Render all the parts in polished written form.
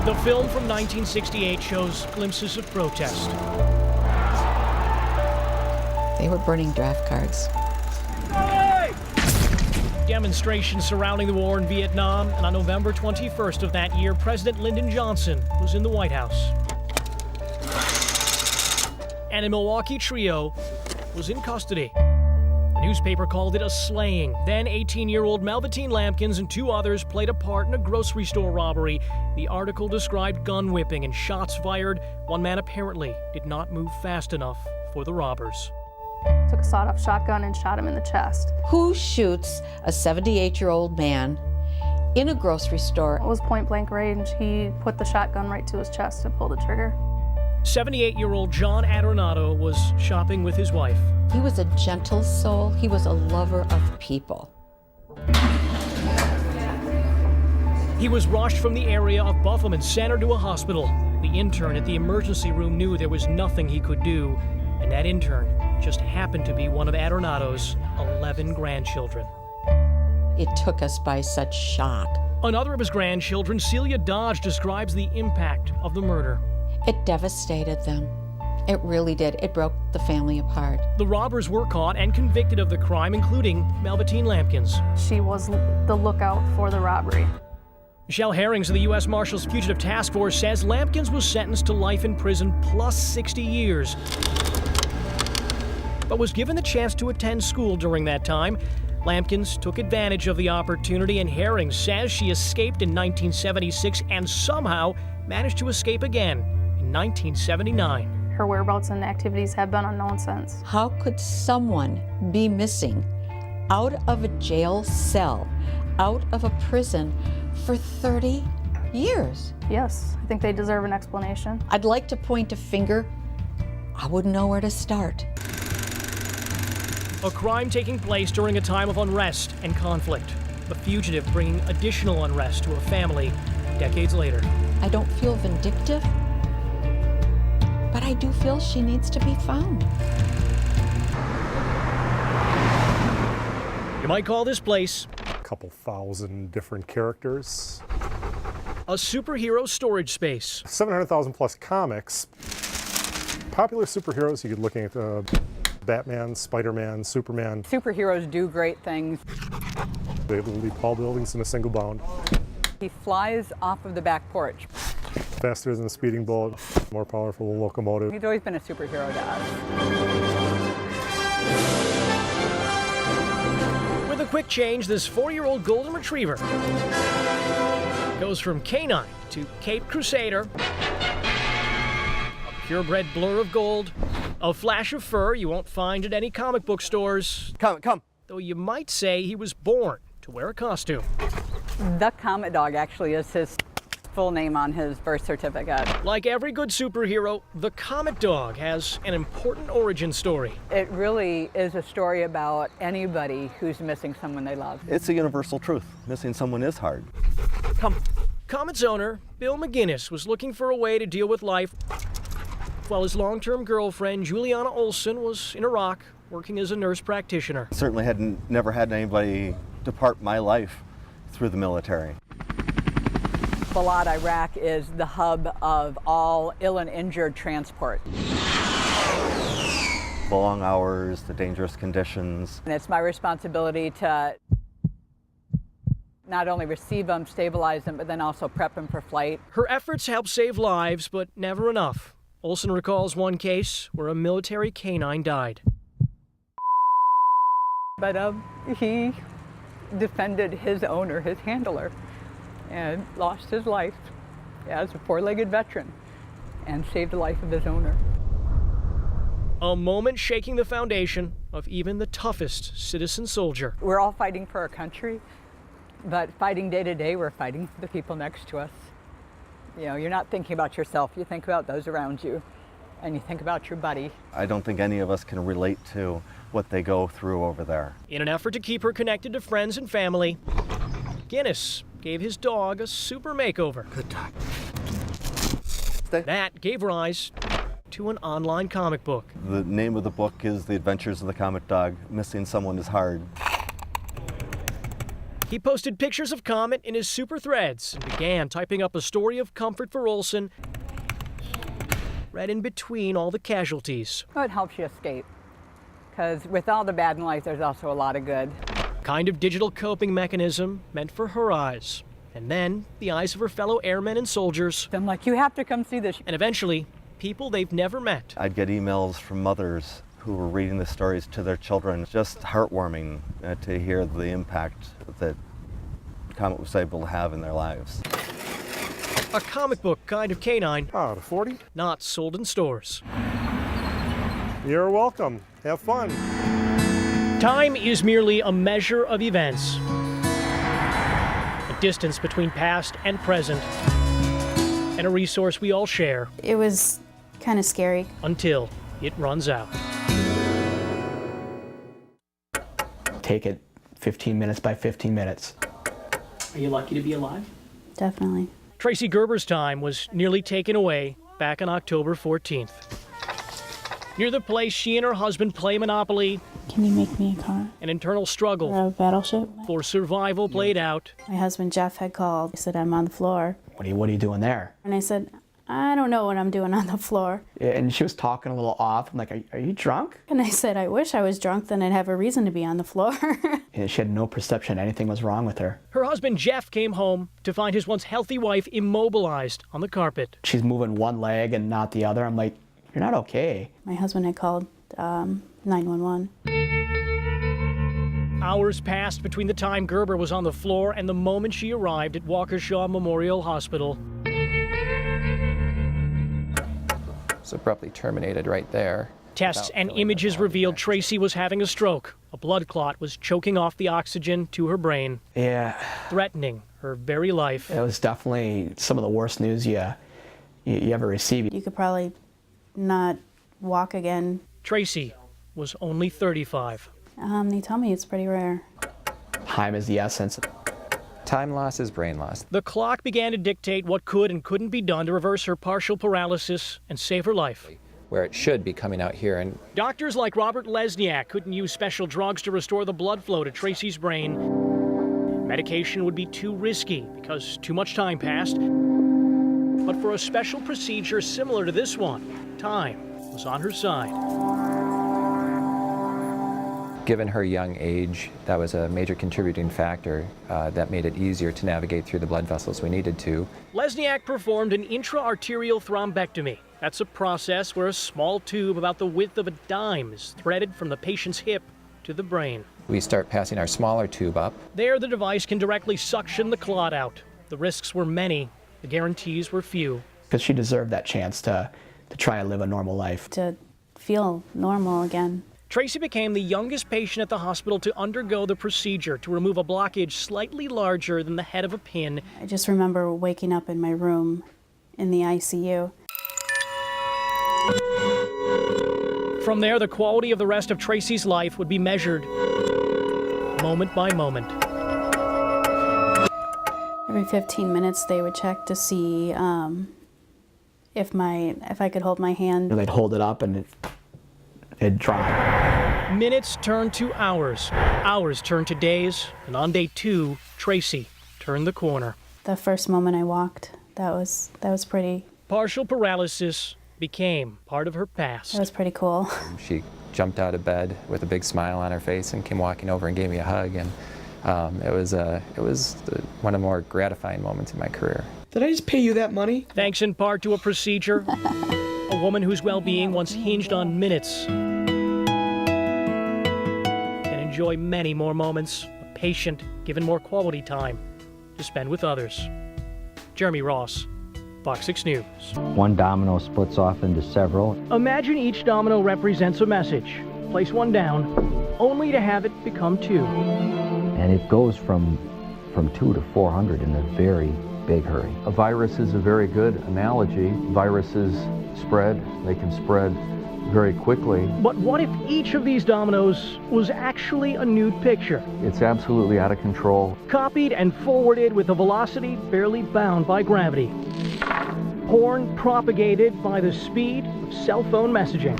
The film from 1968 shows glimpses of protest. They were burning draft cards. Demonstrations surrounding the war in Vietnam, and on November 21st of that year, President Lyndon Johnson was in the White House. And a Milwaukee trio was in custody. The newspaper called it a slaying. Then 18-year-old Melvitine Lampkins and two others played a part in a grocery store robbery. The article described gun whipping and shots fired. One man apparently did not move fast enough for the robbers. Took a sawed-off shotgun and shot him in the chest. Who shoots a 78-year-old man in a grocery store? It was point-blank range. He put the shotgun right to his chest and pulled the trigger. 78-year-old John Adornato was shopping with his wife. He was a gentle soul. He was a lover of people. He was rushed from the area of Buffalo Center to a hospital. The intern at the emergency room knew there was nothing he could do, and that intern just happened to be one of Adornato's 11 grandchildren. It took us by such shock. Another of his grandchildren, Celia Dodge, describes the impact of the murder. It devastated them. It really did. It broke the family apart. The robbers were caught and convicted of the crime, including Melvitine Lampkins. She was the lookout for the robbery. Michelle Herrings of the U.S. Marshals Fugitive Task Force says Lampkins was sentenced to life in prison plus 60 years, but was given the chance to attend school during that time. Lampkins took advantage of the opportunity, and Herrings says she escaped in 1976 and somehow managed to escape again in 1979. Her whereabouts and activities have been unknown since. How could someone be missing out of a jail cell, out of a prison for 30 years? Yes, I think they deserve an explanation. I'd like to point a finger. I wouldn't know where to start. A crime taking place during a time of unrest and conflict. The fugitive bringing additional unrest to a family decades later. I don't feel vindictive, but I do feel she needs to be found. You might call this place a couple thousand different characters. a superhero storage space. 700,000 plus comics. Popular superheroes, you could look at Batman, Spider-Man, Superman. Superheroes do great things. They leap tall buildings in a single bound. He flies off of the back porch. Faster than a speeding bullet, more powerful than a locomotive. He's always been a superhero to us. With a quick change, this 4-year-old golden retriever goes from canine to Caped Crusader, a purebred blur of gold, a flash of fur you won't find at any comic book stores. Come. Though you might say he was born to wear a costume. The Comet Dog actually is his full name on his birth certificate. Like every good superhero, the Comet Dog has an important origin story. It really is a story about anybody who's missing someone they love. It's a universal truth. Missing someone is hard. Come. Comet's owner, Bill McGinnis, was looking for a way to deal with life while his long-term girlfriend, Juliana Olson, was in Iraq working as a nurse practitioner. Certainly never had anybody depart my life through the military. Balad, Iraq is the hub of all ill and injured transport. The long hours, the dangerous conditions. And it's my responsibility to not only receive them, stabilize them, but then also prep them for flight. Her efforts help save lives, but never enough. Olson recalls one case where a military canine died. But he defended his owner, his handler, and lost his life as a four-legged veteran and saved the life of his owner. A moment shaking the foundation of even the toughest citizen soldier. We're all fighting for our country, but fighting day to day, we're fighting for the people next to us. You know, you're not thinking about yourself, you think about those around you, and you think about your buddy. I don't think any of us can relate to what they go through over there. In an effort to keep her connected to friends and family, Guinness gave his dog a super makeover. Good dog. That gave rise to an online comic book. The name of the book is The Adventures of the Comet Dog. Missing someone is hard. He posted pictures of Comet in his super threads and began typing up a story of comfort for Olson, read in between all the casualties. Well, it helps you escape, because with all the bad in life, there's also a lot of good. Kind of digital coping mechanism meant for her eyes, and then the eyes of her fellow airmen and soldiers, I'm like, you have to come see this. and eventually, people they've never met. I'd get emails from mothers who were reading the stories to their children. Just heartwarming to hear the impact that Comet was able to have in their lives. A comic book kind of canine, Ah, the 40? not sold in stores. You're welcome. Have fun. Time is merely a measure of events, a distance between past and present, and a resource we all share It was kind of scary. until it runs out. Take it 15 minutes by 15 minutes. Are you lucky to be alive? Definitely. Tracy Gerber's time was nearly taken away back on October 14th. Near the place she and her husband play Monopoly, Can you make me a car? an internal struggle Or a battleship? for survival played out. My husband Jeff had called. He said, I'm on the floor. What are you doing there? And I said, I don't know what I'm doing on the floor. And she was talking a little off. I'm like, are you drunk? And I said, I wish I was drunk, then I'd have a reason to be on the floor. And she had no perception anything was wrong with her. Her husband Jeff came home to find his once healthy wife immobilized on the carpet. She's moving one leg and not the other. I'm like, you're not okay. My husband had called 911. Hours passed between the time Gerber was on the floor and the moment she arrived at Waukesha Memorial Hospital. Was abruptly terminated right there. Tests and images revealed Tracy was having a stroke. A blood clot was choking off the oxygen to her brain, Yeah, threatening her very life. it was definitely some of the worst news you ever received. You could probably not walk again. Tracy was only 35. They tell me it's pretty rare. Time is the essence. Time loss is brain loss. The clock began to dictate what could and couldn't be done to reverse her partial paralysis and save her life. Where it should be coming out here. And Doctors like Robert Lesniak couldn't use special drugs to restore the blood flow to Tracy's brain. Medication would be too risky because too much time passed. But for a special procedure similar to this one, time was on her side. given her young age, that was a major contributing factor that made it easier to navigate through the blood vessels we needed to. Lesniak performed an intra-arterial thrombectomy. That's a process where a small tube about the width of a dime is threaded from the patient's hip to the brain. We start passing our smaller tube up. There, the device can directly suction the clot out. The risks were many, the guarantees were few. Because she deserved that chance to try and live a normal life. To feel normal again. Tracy became the youngest patient at the hospital to undergo the procedure to remove a blockage slightly larger than the head of a pin. I just remember waking up in my room in the ICU. From there, the quality of the rest of Tracy's life would be measured moment by moment. Every 15 minutes they would check to see if I could hold my hand. They'd hold it up and it'd drop. Minutes turned to hours, hours turned to days, and on day 2, Tracy turned the corner. The first moment I walked, that was pretty. Partial paralysis became part of her past. That was pretty cool. She jumped out of bed with a big smile on her face and came walking over and gave me a hug. And it was one of the more gratifying moments in my career. Did I just pay you that money? Thanks in part to a procedure, a woman whose well-being once hinged on minutes can enjoy many more moments, a patient given more quality time to spend with others. Jeremy Ross, Fox 6 News. One domino splits off into several. Imagine each domino represents a message. Place one down, only to have it become 2. And it goes from 2 to 400 in a very big hurry. A virus is a very good analogy. Viruses spread, they can spread very quickly. But what if each of these dominoes was actually a nude picture? It's absolutely out of control. Copied and forwarded with a velocity barely bound by gravity. Porn propagated by the speed of cell phone messaging.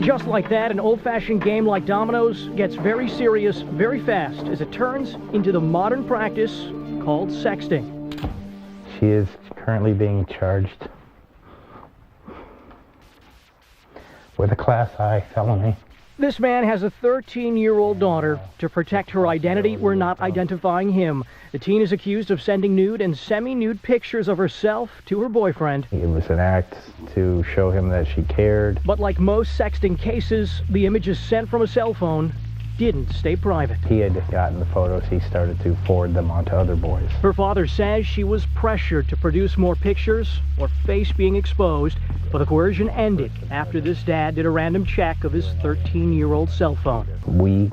Just like that, an old-fashioned game like dominoes gets very serious very fast as it turns into the modern practice called sexting. She is currently being charged with a Class I felony. This man has a 13-year-old daughter. To protect her identity, we're not identifying him. The teen is accused of sending nude and semi-nude pictures of herself to her boyfriend. It was an act to show him that she cared. But like most sexting cases, the images sent from a cell phone didn't stay private. He had gotten the photos. He started to forward them on to other boys. Her father says she was pressured to produce more pictures or face being exposed, but the coercion ended after this dad did a random check of his 13-year-old cell phone. We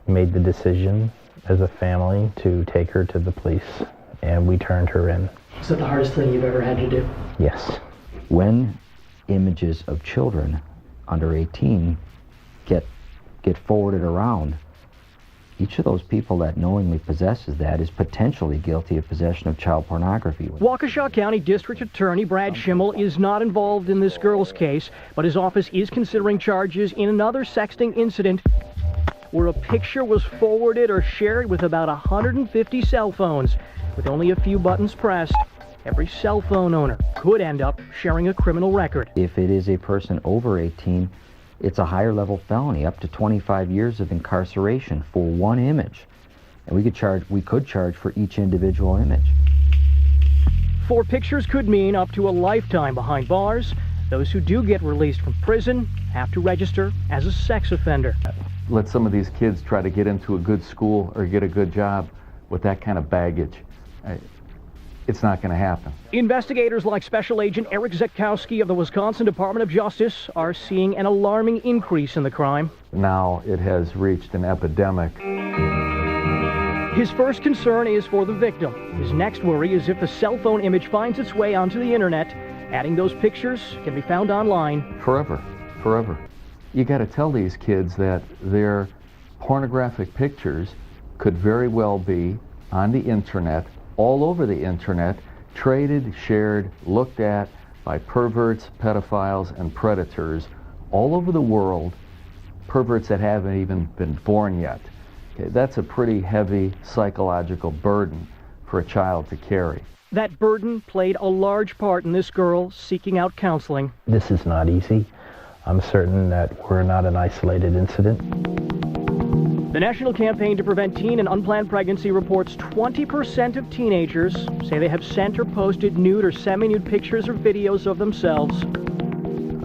made the decision as a family to take her to the police, and we turned her in. Is that the hardest thing you've ever had to do? Yes. When images of children under 18 get forwarded around, each of those people that knowingly possesses that is potentially guilty of possession of child pornography. Waukesha County District Attorney Brad Schimmel is not involved in this girl's case, but his office is considering charges in another sexting incident where a picture was forwarded or shared with about 150 cell phones. With only a few buttons pressed, every cell phone owner could end up sharing a criminal record. If it is a person over 18, it's a higher level felony, up to 25 years of incarceration for one image. And we could charge for each individual image. 4 pictures could mean up to a lifetime behind bars. Those who do get released from prison have to register as a sex offender. Let some of these kids try to get into a good school or get a good job with that kind of baggage. It's not going to happen. Investigators like Special Agent Eric Zetkowski of the Wisconsin Department of Justice are seeing an alarming increase in the crime. Now it has reached an epidemic. His first concern is for the victim. His next worry is if the cell phone image finds its way onto the internet. Adding those pictures can be found online. Forever. You got to tell these kids that their pornographic pictures could very well be on the internet, all over the internet, traded, shared, looked at by perverts, pedophiles, and predators all over the world, perverts that haven't even been born yet. Okay, that's a pretty heavy psychological burden for a child to carry. That burden played a large part in this girl seeking out counseling. This is not easy. I'm certain that we're not an isolated incident. The National Campaign to Prevent Teen and Unplanned Pregnancy reports 20% of teenagers say they have sent or posted nude or semi-nude pictures or videos of themselves.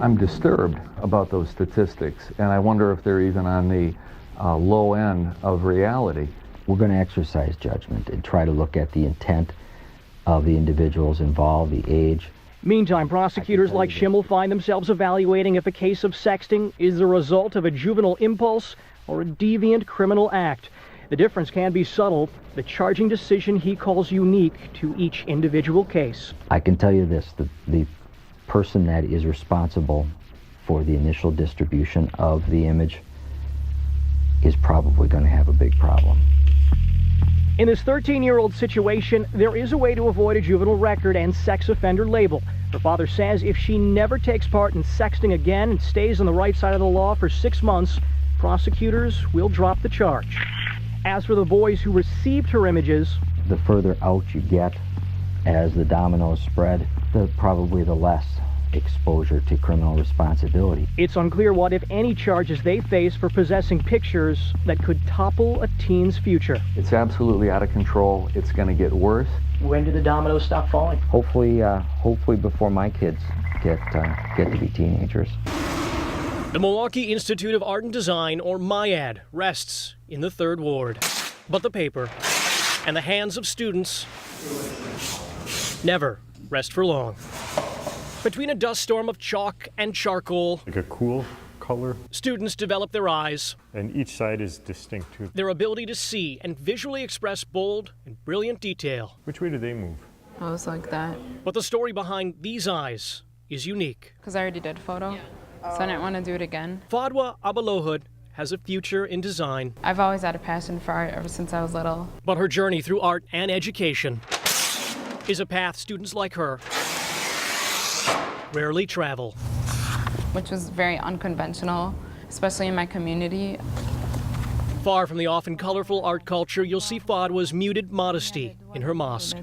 I'm disturbed about those statistics, and I wonder if they're even on the low end of reality. We're going to exercise judgment and try to look at the intent of the individuals involved, the age. Meantime, prosecutors like Schimmel find themselves evaluating if a case of sexting is the result of a juvenile impulse or a deviant criminal act. The difference can be subtle. The charging decision he calls unique to each individual case. I can tell you this, the person that is responsible for the initial distribution of the image is probably going to have a big problem. In this 13-year-old situation, there is a way to avoid a juvenile record and sex offender label. Her father says if she never takes part in sexting again and stays on the right side of the law for 6 months, prosecutors will drop the charge. As for the boys who received her images, the further out you get as the dominoes spread, probably the less exposure to criminal responsibility. It's unclear what, if any, charges they face for possessing pictures that could topple a teen's future. It's absolutely out of control. It's going to get worse. When do the dominoes stop falling? Hopefully before my kids get to be teenagers. The Milwaukee Institute of Art and Design, or MIAD, rests in the 3rd Ward. But the paper and the hands of students never rest for long. Between a dust storm of chalk and charcoal, Like a cool color, students develop their eyes, and each side is distinct too. their ability to see and visually express bold and brilliant detail. Which way do they move? I was like that. But the story behind these eyes is unique. Because I already did a photo, so I didn't want to do it again. Fadwa Abalohud has a future in design. I've always had a passion for art ever since I was little. But her journey through art and education is a path students like her rarely travel. which was very unconventional, especially in my community. Far from the often colorful art culture, you'll see Fadwa's muted modesty in her mosque.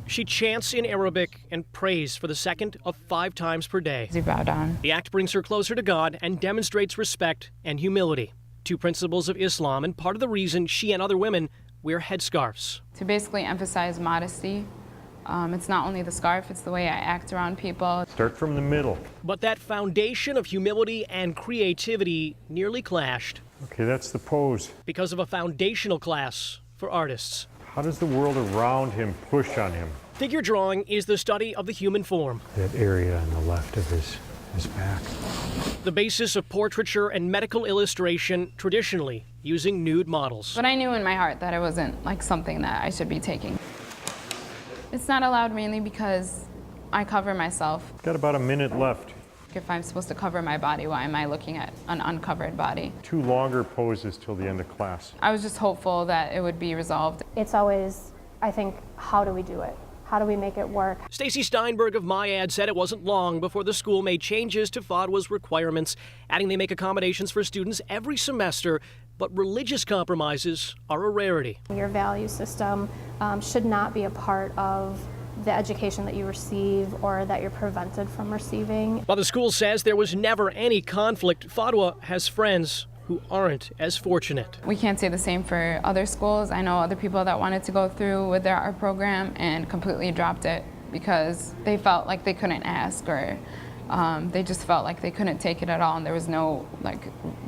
She chants in Arabic and prays for the second of 5 times per day. Bow down. The act brings her closer to God and demonstrates respect and humility, 2 principles of Islam and part of the reason she and other women wear headscarves. To basically emphasize modesty. It's not only the scarf, it's the way I act around people. Start from the middle. But that foundation of humility and creativity nearly clashed. Okay, that's the pose. Because of a foundational class for artists. How does the world around him push on him? Figure drawing is the study of the human form. That area on the left of his back. The basis of portraiture and medical illustration, traditionally using nude models. But I knew in my heart that it wasn't like something that I should be taking. It's not allowed mainly because I cover myself. Got about a minute left. If I'm supposed to cover my body, why am I looking at an uncovered body? 2 longer poses till the end of class. I was just hopeful that it would be resolved. It's always, I think, how do we do it? How do we make it work? Stacy Steinberg of MyAd said it wasn't long before the school made changes to Fadwa's requirements, adding they make accommodations for students every semester, but religious compromises are a rarity. Your value system should not be a part of the education that you receive or that you're prevented from receiving. While the school says there was never any conflict, Fadwa has friends who aren't as fortunate. We can't say the same for other schools. I know other people that wanted to go through with their art program and completely dropped it because they felt like they couldn't ask, or they just felt like they couldn't take it at all, and there was no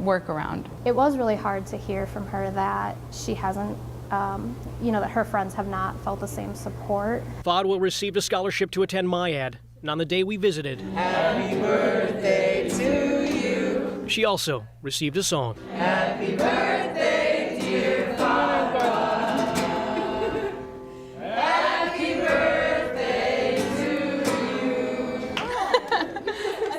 workaround. It was really hard to hear from her that she hasn't, that her friends have not felt the same support. Fadwa received a scholarship to attend MyAd, and on the day we visited, Happy birthday to you. She also received a song. Happy birthday, dear Fadwa. Happy birthday to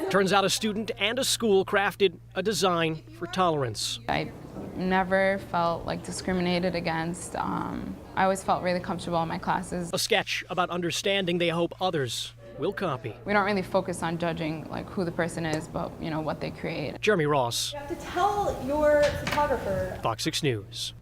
you. Turns out a student and a school crafted a design for tolerance. I never felt discriminated against. I always felt really comfortable in my classes. A sketch about understanding they hope others will copy. We don't really focus on judging who the person is, but what they create. Jeremy Ross. You have to tell your photographer. Fox 6 News.